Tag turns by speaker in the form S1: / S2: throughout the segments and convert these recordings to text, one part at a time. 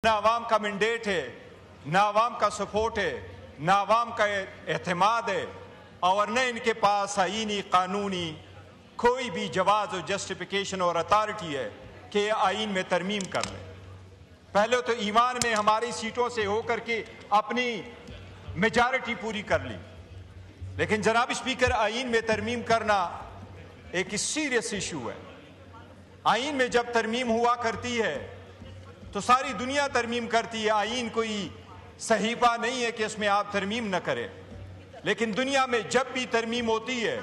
S1: نہ عوام کا مینڈیٹ ہے، نہ عوام کا سپورٹ ہے، نہ عوام کا اعتماد ہے، اور نہ ان کے پاس آئینی قانونی کوئی بھی جواز اور جسٹیفیکیشن اور اتھارٹی ہے کہ آئین میں ترمیم کر لیں۔ پہلے تو ایوان میں ہماری سیٹوں سے ہو کر کے اپنی میجارٹی پوری کر لی، لیکن جناب اسپیکر آئین میں ترمیم کرنا ایک سیریس ایشو ہے۔ آئین میں جب ترمیم ہوا کرتی ہے تو ساری دنیا ترمیم کرتی ہے، آئین کوئی صحیفہ نہیں ہے کہ اس میں آپ ترمیم نہ کریں، لیکن دنیا میں جب بھی ترمیم ہوتی ہے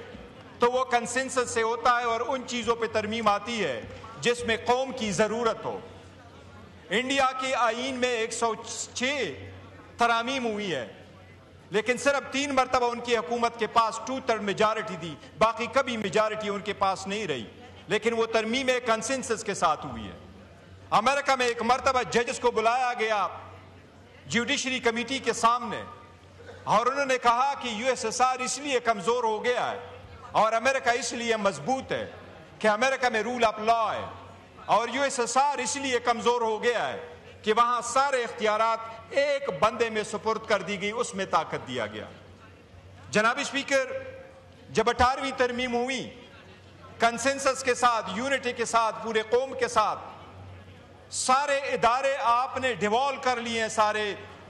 S1: تو وہ کنسنسس سے ہوتا ہے اور ان چیزوں پہ ترمیم آتی ہے جس میں قوم کی ضرورت ہو۔ انڈیا کے آئین میں 106 ترامیم ہوئی ہے، لیکن صرف 3 مرتبہ ان کی حکومت کے پاس 2/3 میجارٹی تھی، باقی کبھی میجارٹی ان کے پاس نہیں رہی، لیکن وہ ترمیم کنسنسس کے ساتھ ہوئی ہے۔ امریکہ میں 1 مرتبہ ججز کو بلایا گیا جوڈیشری کمیٹی کے سامنے، اور انہوں نے کہا کہ USSR اس لیے کمزور ہو گیا ہے اور امریکہ اس لیے مضبوط ہے کہ امریکہ میں رول آف لا ہے، اور USSR اس لیے کمزور ہو گیا ہے کہ وہاں سارے اختیارات ایک بندے میں سپرد کر دی گئی، اس میں طاقت دیا گیا۔ جناب اسپیکر، جب 18ویں ترمیم ہوئی کنسنسس کے ساتھ، یونٹی کے ساتھ، پورے قوم کے ساتھ، سارے ادارے آپ نے ڈیوالو کر لیے ہیں سارے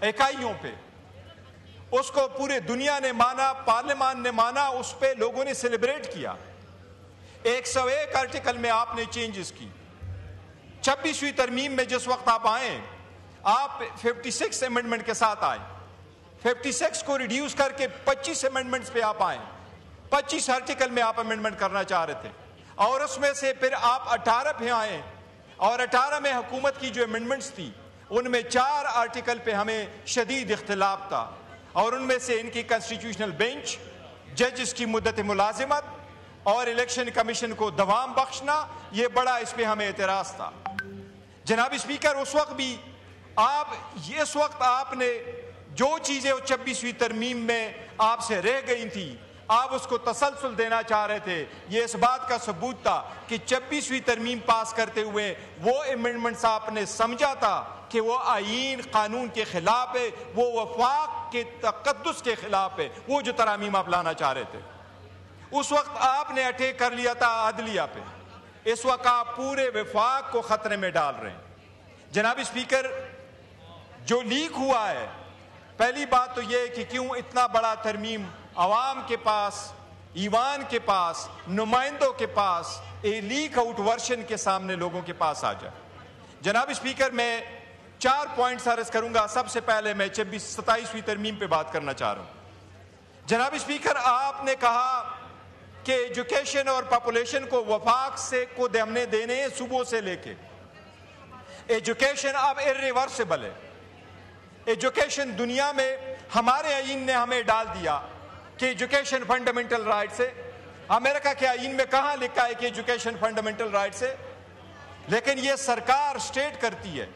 S1: اکائیوں پہ، اس کو پورے دنیا نے مانا، پارلیمان نے مانا، اس پہ لوگوں نے سیلیبریٹ کیا۔ 101 آرٹیکل میں آپ نے چینجز کی۔ 26ویں ترمیم میں جس وقت آپ آئیں، آپ 56 امینڈمنٹ کے ساتھ آئیں، 56 کو ریڈیوس کر کے 25 امینڈمنٹس پہ آپ آئیں، 25 آرٹیکل میں آپ امینڈمنٹ کرنا چاہ رہے تھے، اور اس میں سے پھر آپ 18 پہ آئیں، اور 18 میں حکومت کی جو امینڈمنٹس تھی ان میں 4 آرٹیکل پہ ہمیں شدید اختلاف تھا، اور ان میں سے ان کی کنسٹیٹیوشنل بینچ، ججز کی مدت ملازمت اور الیکشن کمیشن کو دوام بخشنا، یہ بڑا اس پہ ہمیں اعتراض تھا۔ جناب اسپیکر، اس وقت آپ نے جو چیزیں 26ویں ترمیم میں آپ سے رہ گئی تھیں، آپ اس کو تسلسل دینا چاہ رہے تھے۔ یہ اس بات کا ثبوت تھا کہ 26ویں ترمیم پاس کرتے ہوئے وہ امینڈمنٹس آپ نے سمجھا تھا کہ وہ آئین قانون کے خلاف ہے، وہ وفاق کے تقدس کے خلاف ہے، وہ جو ترامیم آپ لانا چاہ رہے تھے۔ اس وقت آپ نے اٹیک کر لیا تھا عدلیہ پہ، اس وقت آپ پورے وفاق کو خطرے میں ڈال رہے ہیں۔ جناب اسپیکر، جو لیک ہوا ہے، پہلی بات تو یہ کہ کیوں اتنا بڑا ترمیم عوام کے پاس، ایوان کے پاس، نمائندوں کے پاس ایک لیک آؤٹ ورژن کے سامنے لوگوں کے پاس آ جائے۔ جناب اسپیکر، میں 4 پوائنٹس عرض کروں گا۔ سب سے پہلے میں 27ویں ترمیم پہ بات کرنا چاہ رہا ہوں۔ جناب اسپیکر، آپ نے کہا کہ ایجوکیشن اور پاپولیشن کو وفاق سے کو ہم نے دینے ہیں صوبوں سے لے کے۔ ایجوکیشن اب irreversible ہے۔ ایجوکیشن دنیا میں ہمارے آئین نے ہمیں ڈال دیا کہ ایجوکیشن فنڈامنٹل رائٹس ہے۔ امریکہ کے آئین میں کہاں لکھا ہے کہ ایجوکیشن فنڈامنٹل رائٹس ہے؟ لیکن یہ سرکار اسٹیٹ کرتی ہے۔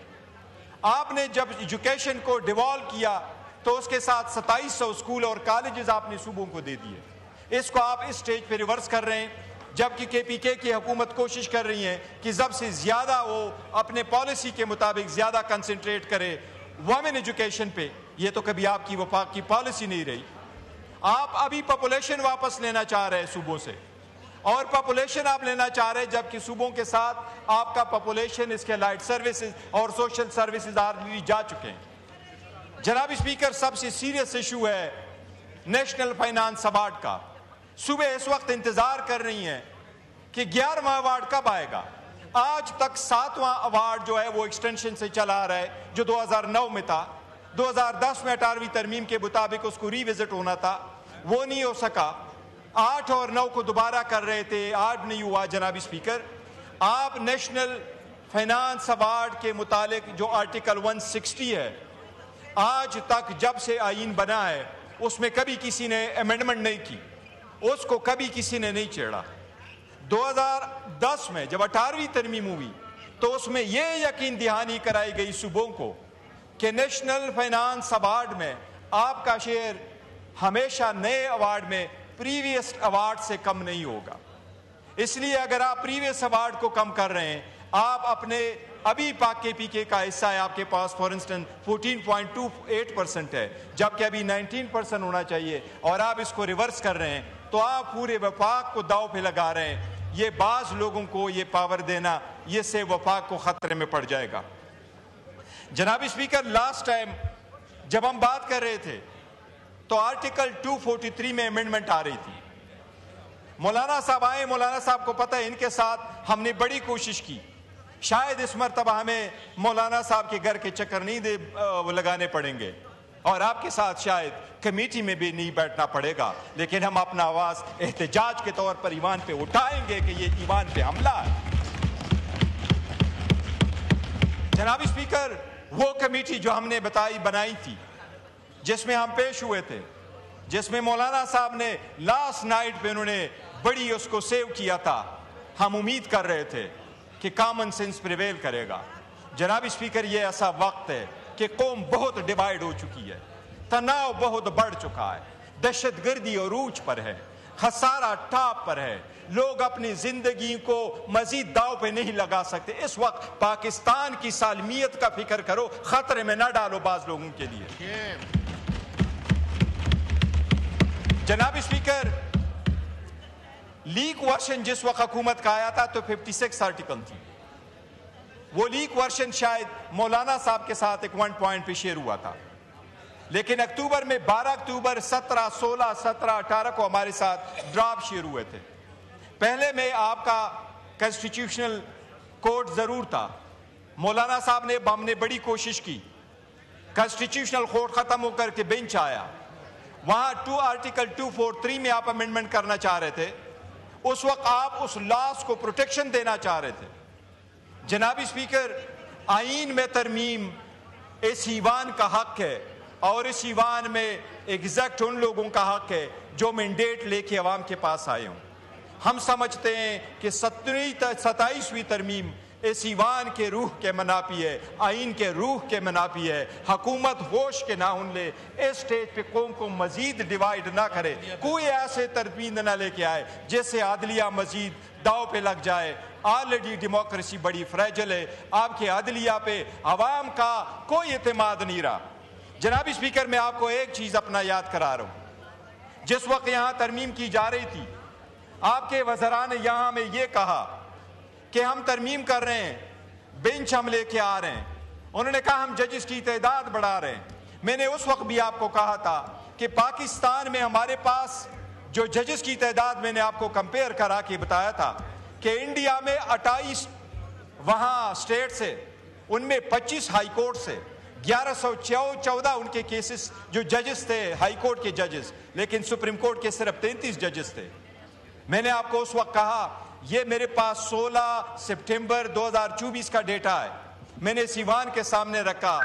S1: آپ نے جب ایجوکیشن کو ڈیوالو کیا تو اس کے ساتھ 2700 اسکول اور کالجز آپ نے صوبوں کو دے دیے۔ اس کو آپ اس سٹیج پہ ریورس کر رہے ہیں، جبکہ KPK کی حکومت کوشش کر رہی ہے کہ زیادہ سے زیادہ وہ اپنے پالیسی کے مطابق زیادہ کنسنٹریٹ کرے وومن ایجوکیشن پہ۔ یہ تو کبھی آپ کی وفاق کی پالیسی نہیں رہی۔ آپ ابھی پاپولیشن واپس لینا چاہ رہے ہیں صوبوں سے، اور پاپولیشن آپ لینا چاہ رہے ہیں جبکہ صوبوں کے ساتھ آپ کا پاپولیشن، اس کے لائٹ سروسز اور سوشل سروسز آلریڈی جا چکے ہیں۔ جناب اسپیکر، سب سے سیریس ایشو ہے نیشنل فائنانس ایوارڈ کا۔ صوبے اس وقت انتظار کر رہی ہیں کہ 11واں ایوارڈ کب آئے گا۔ آج تک 7واں ایوارڈ جو ہے وہ ایکسٹینشن سے چلا آ رہا ہے، جو 2009 میں تھا۔ 2010 میں 18ویں ترمیم کے مطابق اس کو ری وزٹ ہونا تھا، وہ نہیں ہو سکا۔ 8 اور 9 کو دوبارہ کر رہے تھے، 8 نہیں ہوا۔ جناب اسپیکر، آپ نیشنل فائنانس ایوارڈ کے متعلق جو آرٹیکل 160 ہے، آج تک جب سے آئین بنا ہے اس میں کبھی کسی نے امینڈمنٹ نہیں کی، اس کو کبھی کسی نے نہیں چھیڑا۔ 2010 میں جب 18ویں ترمیم ہوئی تو اس میں یہ یقین دہانی کرائی گئی صوبوں کو کہ نیشنل فائنانس ایوارڈ میں آپ کا شیئر ہمیشہ نئے ایوارڈ میں پریویس ایوارڈ سے کم نہیں ہوگا۔ اس لیے اگر آپ پریویس ایوارڈ کو کم کر رہے ہیں، آپ اپنے ابھی پاک کے پی کے کا حصہ ہے آپ کے پاس فار انسٹنس 14.28% ہے، جبکہ ابھی 19% ہونا چاہیے، اور آپ اس کو ریورس کر رہے ہیں، تو آپ پورے وفاق کو داؤ پہ لگا رہے ہیں۔ یہ بعض لوگوں کو یہ پاور دینا، یہ سے وفاق کو خطرے میں پڑ جائے گا۔ جناب اسپیکر، لاسٹ ٹائم جب ہم بات کر رہے تھے تو آرٹیکل 243 میں امینڈمنٹ آ رہی تھی۔ مولانا صاحب آئے، مولانا صاحب کو پتہ ہے ان کے ساتھ ہم نے بڑی کوشش کی، شاید اس مرتبہ ہمیں مولانا صاحب کے گھر کے چکر نہیں لگانے پڑیں گے، اور آپ کے ساتھ شاید کمیٹی میں بھی نہیں بیٹھنا پڑے گا، لیکن ہم اپنا آواز احتجاج کے طور پر ایوان پہ اٹھائیں گے کہ یہ ایوان پہ حملہ ہے۔ جناب اسپیکر، وہ کمیٹی جو ہم نے بنائی تھی، جس میں ہم پیش ہوئے تھے، جس میں مولانا صاحب نے لاسٹ نائٹ پہ انہوں نے بڑی اس کو سیو کیا تھا، ہم امید کر رہے تھے کہ کامن سینس پریویل کرے گا۔ جناب اسپیکر، یہ ایسا وقت ہے کہ قوم بہت ڈیوائیڈ ہو چکی ہے، تناؤ بہت بڑھ چکا ہے، دہشت گردی عروج پر ہے، خسارہ ٹاپ پر ہے، لوگ اپنی زندگی کو مزید داؤ پہ نہیں لگا سکتے۔ اس وقت پاکستان کی سالمیت کا فکر کرو، خطرے میں نہ ڈالو بعض لوگوں کے لیے۔ جناب اسپیکر، لیک ورشن جس وقت حکومت کا آیا تھا تو 56 آرٹیکل تھی، وہ لیک ورشن شاید مولانا صاحب کے ساتھ ایک 1 پوائنٹ پہ شیئر ہوا تھا، لیکن اکتوبر میں 12 اکتوبر 17 16 17 18 کو ہمارے ساتھ ڈراپ شیئر ہوئے تھے۔ پہلے میں آپ کا کنسٹیٹیوشنل کوڈ ضرور تھا، مولانا صاحب نے ہم نے بڑی کوشش کی، کنسٹیٹیوشنل کوڈ ختم ہو کر کے بینچ آیا، وہاں آرٹیکل 243 میں آپ امینڈمنٹ کرنا چاہ رہے تھے، اس وقت آپ اس لاس کو پروٹیکشن دینا چاہ رہے تھے۔ جناب اسپیکر، آئین میں ترمیم اس ایوان کا حق ہے، اور اس ایوان میں ایگزیکٹ ان لوگوں کا حق ہے جو مینڈیٹ لے کے عوام کے پاس آئے ہوں۔ ہم سمجھتے ہیں کہ 27ویں ترمیم اس ایوان کے روح کے منافی ہے، آئین کے روح کے منافی ہے۔ حکومت ہوش کے ناخن لے، اس سٹیج پہ قوم کو مزید ڈیوائیڈ نہ کرے، کوئی ایسے ترمیم نہ لے کے آئے جس سے عدلیہ مزید داؤ پہ لگ جائے۔ آلریڈی ڈیموکریسی بڑی فریجل ہے، آپ کے عدلیہ پہ عوام کا کوئی اعتماد نہیں رہا۔ جناب اسپیکر، میں آپ کو ایک چیز اپنا یاد کرا رہا ہوں، جس وقت یہاں ترمیم کی جا رہی تھی، آپ کے وزراء نے یہاں میں یہ کہا کہ ہم ترمیم کر رہے ہیں، بینچ ہم لے کے آ رہے ہیں، انہوں نے کہا ہم ججز کی تعداد بڑھا رہے ہیں۔ میں نے اس وقت بھی آپ کو کہا تھا کہ پاکستان میں ہمارے پاس جو ججز کی تعداد، میں نے آپ کو کمپیئر کرا کے بتایا تھا کہ انڈیا میں 28 وہاں سٹیٹ سے، ان میں 25 ہائی کورٹ سے، 1114 ان کے کیسز جو ججز تھے ہائی کورٹ کے ججز، لیکن سپریم کورٹ کے صرف 33 ججز تھے۔ میں نے آپ کو اس وقت کہا، یہ میرے پاس 16 سپٹمبر 2024 کا ڈیٹا ہے، میں نے اس ایوان کے سامنے رکھا،